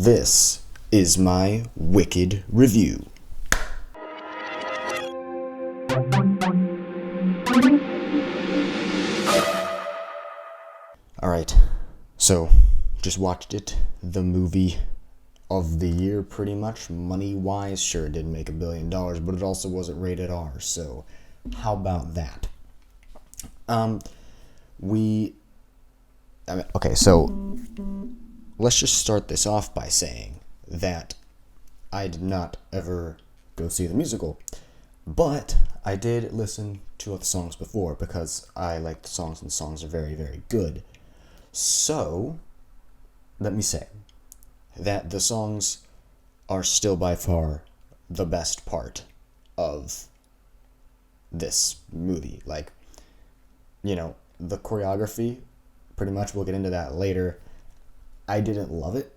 This is my Wicked Review. Alright, so just watched it. The movie of the year, pretty much. Money-wise, sure, it didn't make $1 billion, but it also wasn't rated R, so how about that? Okay, so let's just start this off by saying that I did not ever go see the musical, but I did listen to the songs before because I like the songs and the songs are very, very good. So, let me say that the songs are still by far the best part of this movie. Like, you know, the choreography, pretty much, we'll get into that later. I didn't love it.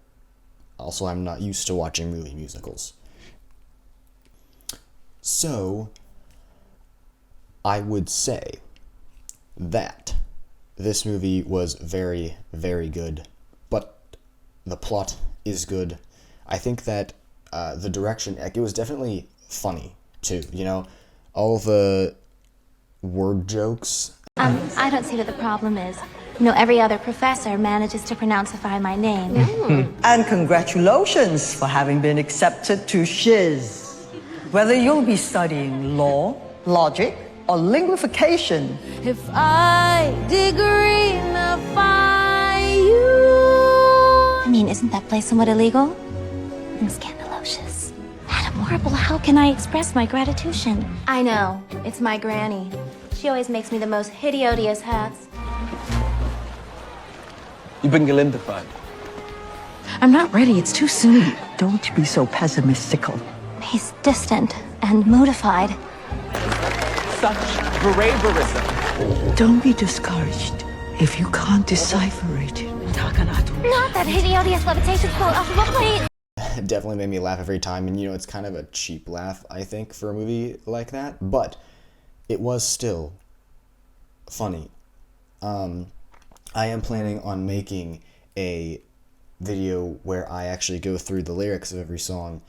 Also, I'm not used to watching movie musicals. So, I would say that this movie was very, very good, but the plot is good. I think that the direction, like, it was definitely funny, too, you know? All the word jokes. I don't see what the problem is. You know, every other professor manages to pronounceify my name. And congratulations for having been accepted to Shiz. Whether you'll be studying law, logic, or linguification. If I degreenify you. I mean, isn't that place somewhat illegal? And scandalocious. Madam Horrible, how can I express my gratitude? I know, it's my granny. She always makes me the most hideous hats. You've been galindified. I'm not ready, it's too soon. Don't be so pessimistical. He's distant and moodified. Such braverism. Don't be discouraged if you can't decipher it. Not that hideous levitation school of Lovely. It definitely made me laugh every time, and you know, it's kind of a cheap laugh, I think, for a movie like that, but it was still funny. I am planning on making a video where I actually go through the lyrics of every song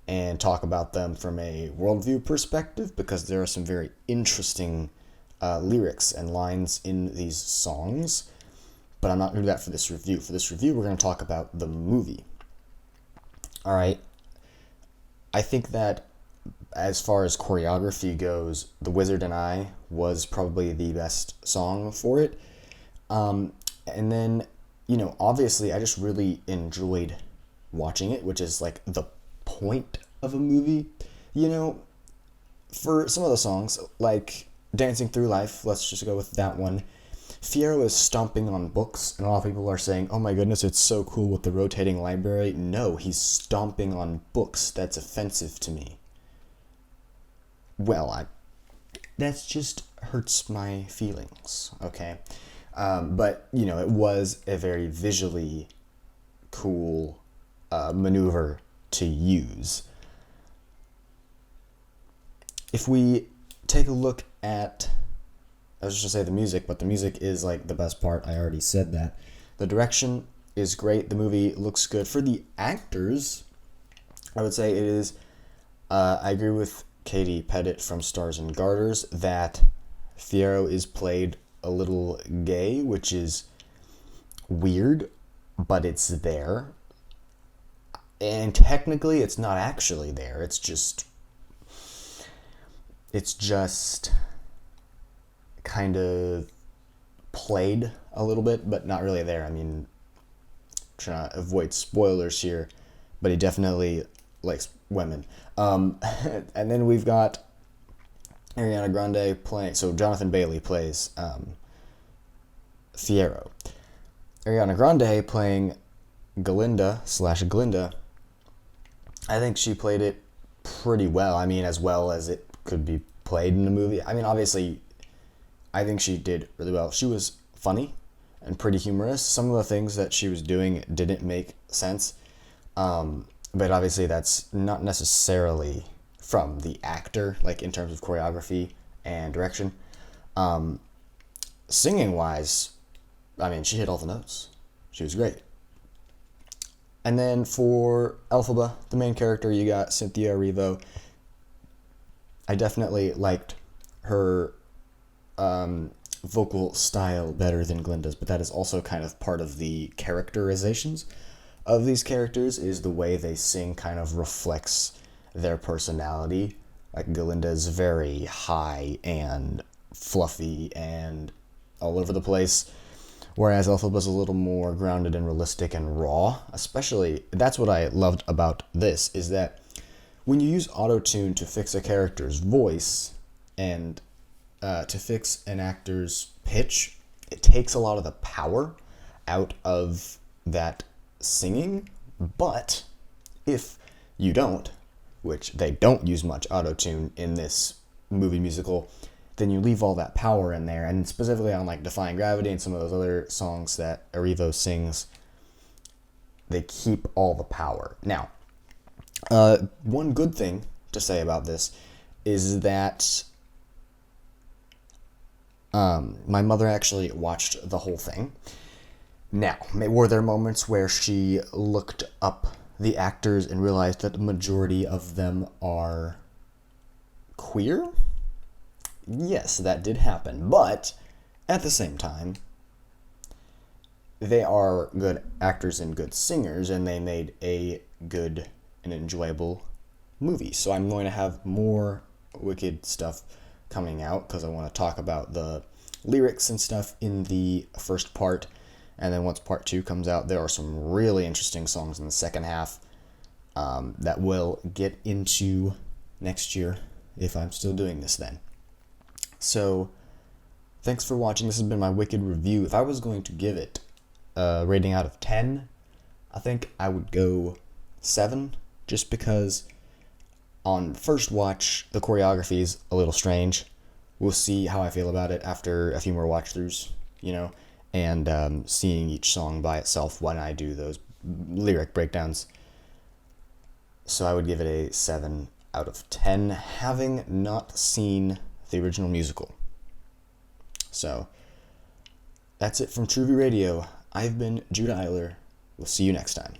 and talk about them from a worldview perspective, because there are some very interesting lyrics and lines in these songs, but I'm not going to do that for this review. For this review, we're going to talk about the movie. Alright, I think that as far as choreography goes, The Wizard and I was probably the best song for it. And then, you know, obviously I just really enjoyed watching it, which is like the point of a movie. You know, for some of the songs, like Dancing Through Life, let's just go with that one. Fiyero is stomping on books, and a lot of people are saying, oh my goodness, it's so cool with the rotating library. No, he's stomping on books. That's offensive to me. Well, that just hurts my feelings, okay? But, you know, it was a very visually cool maneuver to use. If we take a look at, I was just going to say the music, but the music is like the best part. I already said that. The direction is great. The movie looks good. For the actors, I would say it is, I agree with Katie Pettit from Stars and Garters that Fiyero is played a little gay, which is weird, but it's there. And technically, it's not actually there. It's just kind of played a little bit, but not really there. I mean, trying to avoid spoilers here, but he definitely likes women. And then we've got Ariana Grande playing, so Jonathan Bailey plays Fiyero. Ariana Grande playing Glinda. I think she played it pretty well. I mean, as well as it could be played in a movie. I mean, obviously, I think she did really well. She was funny and pretty humorous. Some of the things that she was doing didn't make sense. But obviously that's not necessarily from the actor, like in terms of choreography and direction. Singing wise, I mean, she hit all the notes. She was great. And then for Elphaba, the main character, you got Cynthia Erivo. I definitely liked her vocal style better than Glinda's, but that is also kind of part of the characterizations of these characters, is the way they sing kind of reflects their personality. Like Glinda's very high and fluffy and all over the place, whereas Elphaba's a little more grounded and realistic and raw. Especially, that's what I loved about this, is that when you use auto-tune to fix a character's voice and to fix an actor's pitch, it takes a lot of the power out of that singing. But if you don't, which they don't use much auto-tune in this movie musical, then you leave all that power in there. And specifically on like Defying Gravity and some of those other songs that Erivo sings, they keep all the power. Now, one good thing to say about this is that my mother actually watched the whole thing. Now, were there moments where she looked up the actors and realized that the majority of them are queer? Yes, that did happen, but at the same time, they are good actors and good singers, and they made a good and enjoyable movie. So I'm going to have more Wicked stuff coming out, because I want to talk about the lyrics and stuff in the first part, and then once part 2 comes out, there are some really interesting songs in the second half that we'll get into next year, if I'm still doing this then. So, thanks for watching. This has been my Wicked review. If I was going to give it a rating out of 10, I think I would go 7, just because on first watch, the choreography is a little strange. We'll see how I feel about it after a few more watch-throughs, and seeing each song by itself when I do those lyric breakdowns. So I would give it a 7 out of 10, having not seen the original musical. So, that's it from Truvy Radio. I've been Judah Eyler. We'll see you next time.